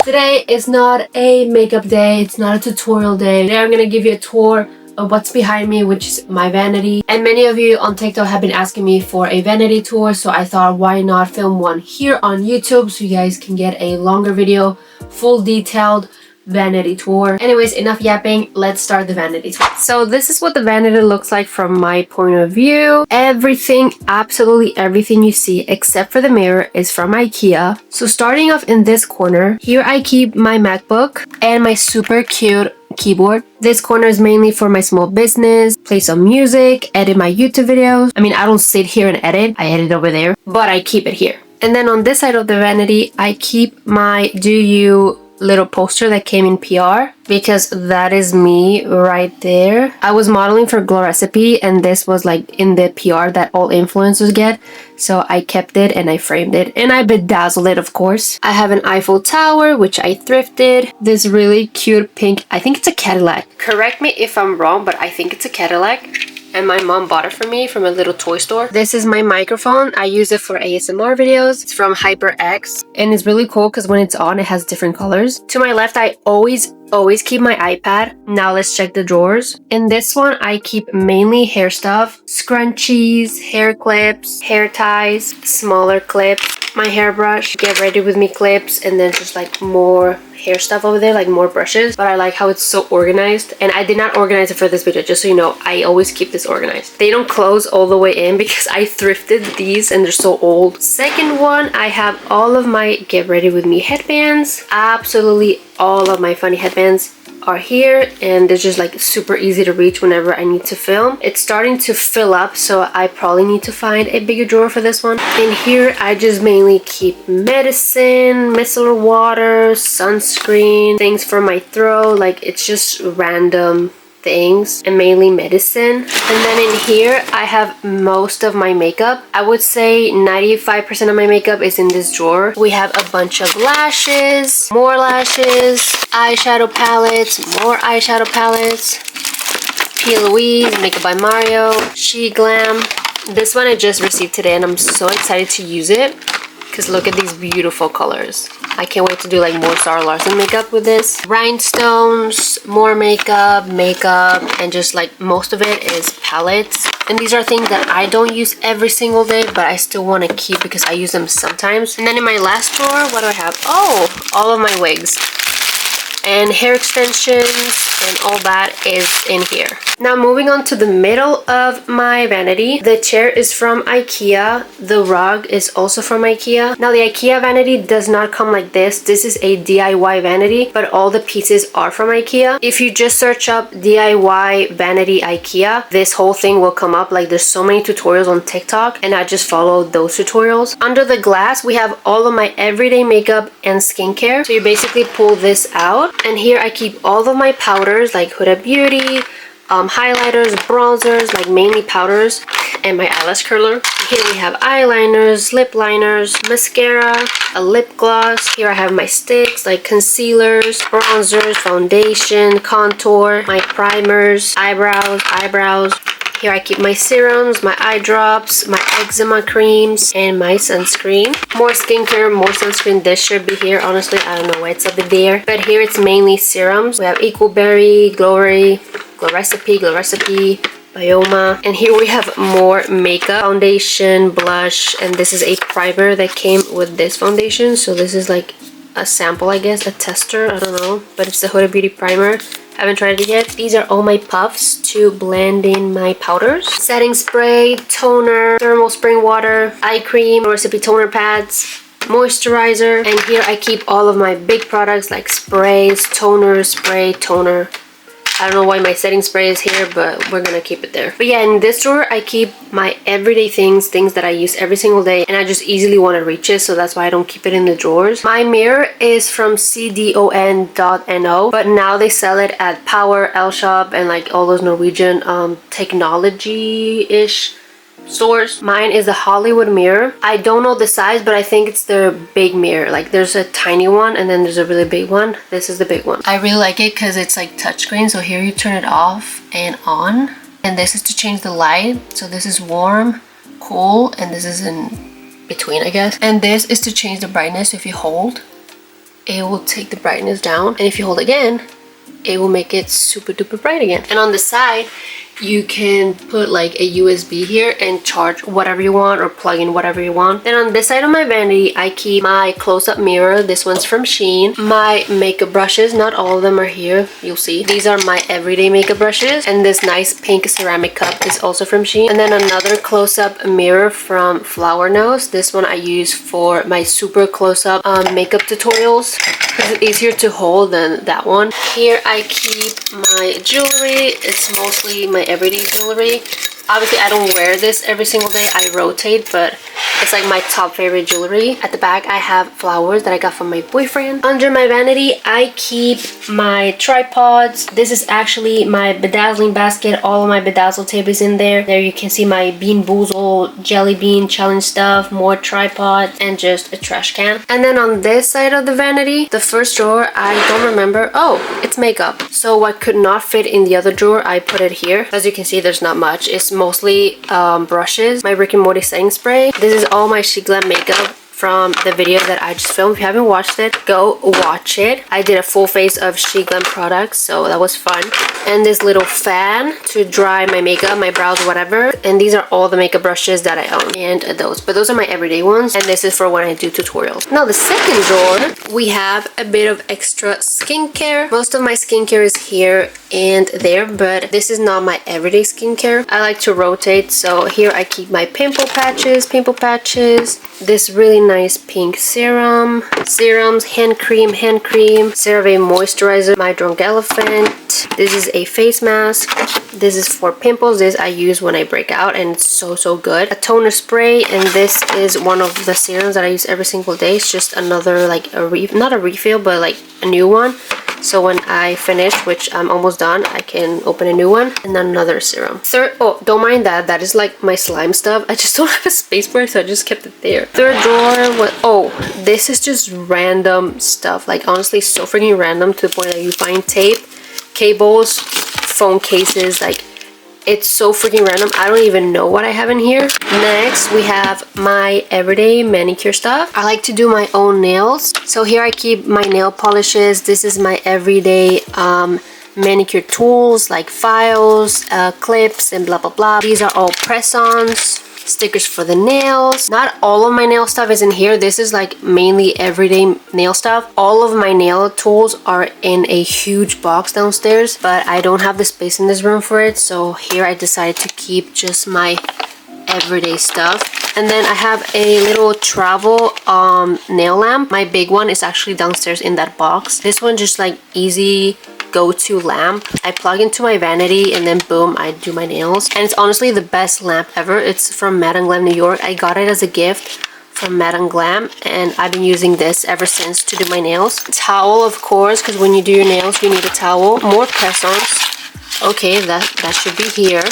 Today is not a makeup day, it's not a tutorial day. Today I'm gonna give you a tour of what's behind me, which is my vanity. And many of you on TikTok have been asking me for a vanity tour, so I thought why not film one here on YouTube so you guys can get a longer video, full detailed vanity tour. Anyways, enough yapping, let's start the vanity tour. So this is what the vanity looks like from my point of view. Everything, absolutely everything you see except for the mirror is from IKEA. So starting off in this corner, here I keep my MacBook and my super cute keyboard. This corner is mainly for my small business, play some music, edit my YouTube videos. I mean, I don't sit here and edit, I edit over there, but I keep it here. And then on this side of the vanity, I keep my Do You little poster that came in PR because that is me right there. I was modeling for Glow Recipe and this was like in the PR that all influencers get, so I kept it and I framed it and I bedazzled it, of course. I have an Eiffel Tower which I thrifted. This really cute pink, I think it's a Cadillac. Correct me if I'm wrong, but I think it's a Cadillac. And my mom bought it for me from a little toy store. This is my microphone. I use it for ASMR videos. It's from HyperX and it's really cool because when it's on, it has different colors. To my left, I always keep my iPad. Now let's check the drawers. In this one, I keep mainly hair stuff, scrunchies, hair clips, hair ties, smaller clips, my hairbrush, get ready with me clips, and then just like more hair stuff over there, like more brushes. But I like how it's so organized, and I did not organize it for this video, just so you know. I always keep this organized. They don't close all the way in because I thrifted these and they're so old. Second one, I have all of my get ready with me headbands. Absolutely all of my funny headbands are here, and they're just like super easy to reach whenever I need to film. It's starting to fill up, so I probably need to find a bigger drawer for this one. In here, I just mainly keep medicine, micellar water, sunscreen, things for my throat, like it's just random things, and mainly medicine. And then in here I have most of my makeup. I would say 95% of my makeup is in this drawer. We have a bunch of lashes, more lashes, eyeshadow palettes, more eyeshadow palettes, P. Louise, Makeup by Mario, She Glam. This one I just received today and I'm so excited to use it because look at these beautiful colors. I can't wait to do like more Sarah Larson makeup with this. Rhinestones, more makeup, and just like most of it is palettes. And these are things that I don't use every single day, but I still want to keep because I use them sometimes. And then in my last drawer, what do I have? Oh, all of my wigs and hair extensions and all that is in here. Now moving on to the middle of my vanity. The chair is from IKEA. The rug is also from IKEA. Now the IKEA vanity does not come like this. This is a DIY vanity, but all the pieces are from IKEA. If you just search up DIY vanity IKEA, this whole thing will come up. Like there's so many tutorials on TikTok and I just followed those tutorials. Under the glass, we have all of my everyday makeup and skincare. So you basically pull this out, and here I keep all of my powders like Huda Beauty, highlighters, bronzers, like mainly powders, and my eyelash curler. Here we have eyeliners, lip liners, mascara, a lip gloss. Here I have my sticks like concealers, bronzers, foundation, contour, my primers, eyebrows. Here I keep my serums, my eye drops, my eczema creams, and my sunscreen. More skincare, more sunscreen. This should be here. Honestly, I don't know why it's up there. But here it's mainly serums. We have Equal Berry, Glow Recipe, Bioma. And here we have more makeup, foundation, blush, and this is a primer that came with this foundation. So this is like a sample, I guess, a tester, I don't know. But it's the Huda Beauty primer. Haven't tried it yet. These are all my puffs to blend in my powders. Setting spray, toner, thermal spring water, eye cream, recipe toner pads, moisturizer. And here I keep all of my big products like sprays, toner, spray, toner. I don't know why my setting spray is here, but we're gonna keep it there. But yeah, in this drawer, I keep my everyday things that I use every single day, and I just easily want to reach it, so that's why I don't keep it in the drawers. My mirror is from cdon.no, but now they sell it at Power, L Shop, and like all those Norwegian technology-ish stores. Mine is the Hollywood mirror. I don't know the size, but I think it's the big mirror. Like there's a tiny one and then there's a really big one. This is the big one. I really like it because it's like touchscreen. So here you turn it off and on, and this is to change the light. So this is warm, cool, and this is in between, I guess. And this is to change the brightness if you hold. it will take the brightness down, and if you hold again, it will make it super duper bright again. And on the side, you can put like a USB here and charge whatever you want or plug in whatever you want. Then on this side of my vanity, I keep my close-up mirror. This one's from Shein. My makeup brushes, not all of them are here, you'll see. These are my everyday makeup brushes, and this nice pink ceramic cup is also from Shein. And then another close-up mirror from Flower Nose. This one I use for my super close-up makeup tutorials because it's easier to hold than that one. Here I keep my jewelry. It's mostly my everyday jewelry. Obviously I don't wear this every single day, I rotate, but it's like my top favorite jewelry. At the back I have flowers that I got from my boyfriend. Under my vanity I keep my tripods. This is actually my bedazzling basket. All of my bedazzle tape is in there. There you can see my Bean Boozled jelly bean challenge stuff, more tripod, and just a trash can. And then on this side of the vanity, the first drawer, I don't remember. Oh, it's makeup. So what could not fit in the other drawer, I put it here. As you can see, there's not much. It's mostly brushes, my Rick and Morty setting spray. This is all my SheGlam makeup from the video that I just filmed. If you haven't watched it, go watch it. I did a full face of SheGlam products, so that was fun. And this little fan to dry my makeup, my brows, whatever. And these are all the makeup brushes that I own. And those. But those are my everyday ones. And this is for when I do tutorials. Now the second drawer, we have a bit of extra skincare. Most of my skincare is here and there, but this is not my everyday skincare. I like to rotate, so here I keep my pimple patches, this really nice pink serums, hand cream, CeraVe moisturizer, my Drunk Elephant. This is a face mask. This is for pimples. This I use when I break out, and it's so good. A toner spray, and this is one of the serums that I use every single day. It's just another, like not a refill, but like a new one. So when I finish, which I'm almost done, I can open a new one. And then another serum. Third, oh, don't mind that. That is like my slime stuff. I just don't have a space for it, so I just kept it there. Third drawer, what? Oh, this is just random stuff. Like honestly, so freaking random to the point that you find tape, cables, phone cases, like it's so freaking random. I don't even know what I have in here. Next, we have my everyday manicure stuff. I like to do my own nails. So here I keep my nail polishes. This is my everyday manicure tools like files, clips, and blah, blah, blah. These are all press-ons. Stickers for the nails. Not all of my nail stuff is in here. This is like mainly everyday nail stuff. All of my nail tools are in a huge box downstairs, but I don't have the space in this room for it, so here I decided to keep just my everyday stuff. And then I have a little travel nail lamp. My big one is actually downstairs in that box. This one just like easy go-to lamp. I plug into my vanity and then boom, I do my nails. And it's honestly the best lamp ever. It's from Madame Glam, New York. I got it as a gift from Madame Glam, and I've been using this ever since to do my nails. Towel, of course, because when you do your nails, you need a towel. More press-ons. Okay, that should be here.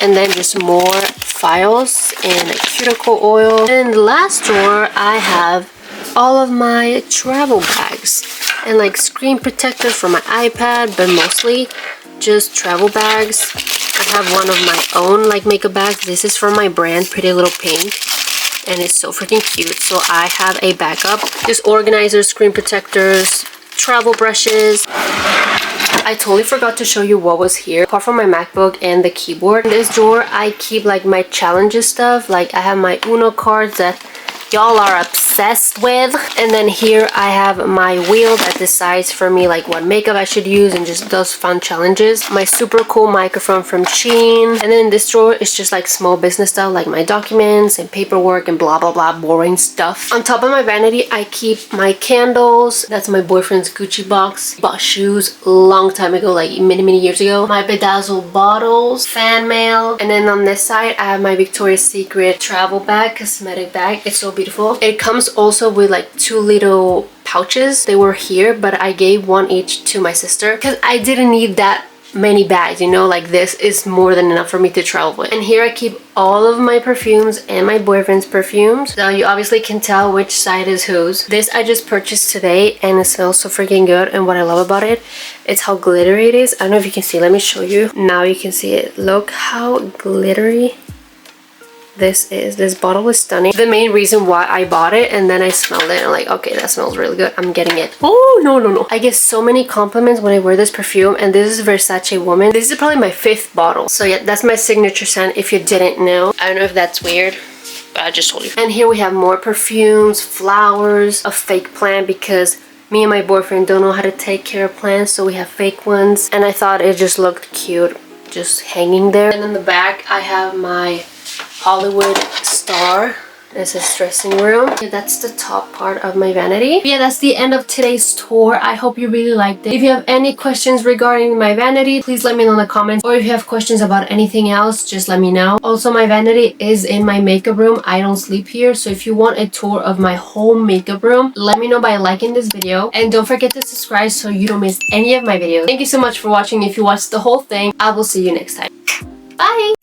And then just more files and a cuticle oil. And in the last drawer, I have all of my travel bags and like screen protector for my iPad, but mostly just travel bags. I have one of my own like makeup bags. This is from my brand Pretty Little Pink, and it's so freaking cute. So I have a backup. Just organizers, screen protectors, travel brushes. I totally forgot to show you what was here. Apart from my MacBook and the keyboard, in this drawer I keep like my challenges stuff. Like I have my Uno cards that y'all are obsessed with, and then here I have my wheel that decides for me like what makeup I should use and just does fun challenges. My super cool microphone from Shein, and then this drawer is just like small business stuff like my documents and paperwork and blah blah blah boring stuff. On top of my vanity I keep my candles. That's my boyfriend's Gucci box. Bought shoes a long time ago, like many years ago. My bedazzled bottles, fan mail, and then on this side I have my Victoria's Secret travel bag, cosmetic bag. It's so beautiful. It comes also with like 2 little pouches. They were here, but I gave one each to my sister because I didn't need that many bags, you know, like this is more than enough for me to travel with. And here I keep all of my perfumes and my boyfriend's perfumes. So you obviously can tell which side is whose. This I just purchased today and it smells so freaking good, and what I love about it, it's how glittery it is. I don't know if you can see, let me show you. Now you can see it. Look how glittery this is. This bottle is stunning. The main reason why I bought it, and then I smelled it and I'm like, okay, that smells really good. I'm getting it. Oh, no. I get so many compliments when I wear this perfume, and this is Versace Woman. This is probably my 5th bottle. So yeah, that's my signature scent if you didn't know. I don't know if that's weird, but I just told you. And here we have more perfumes, flowers, a fake plant because me and my boyfriend don't know how to take care of plants, so we have fake ones. And I thought it just looked cute just hanging there. And in the back I have my Hollywood star. This is dressing room. Okay, that's the top part of my vanity. Yeah, that's the end of today's tour. I hope you really liked it. If you have any questions regarding my vanity, please let me know in the comments. Or if you have questions about anything else, just let me know. Also, my vanity is in my makeup room. I don't sleep here. So if you want a tour of my whole makeup room, let me know by liking this video. And don't forget to subscribe so you don't miss any of my videos. Thank you so much for watching. If you watched the whole thing, I will see you next time. Bye!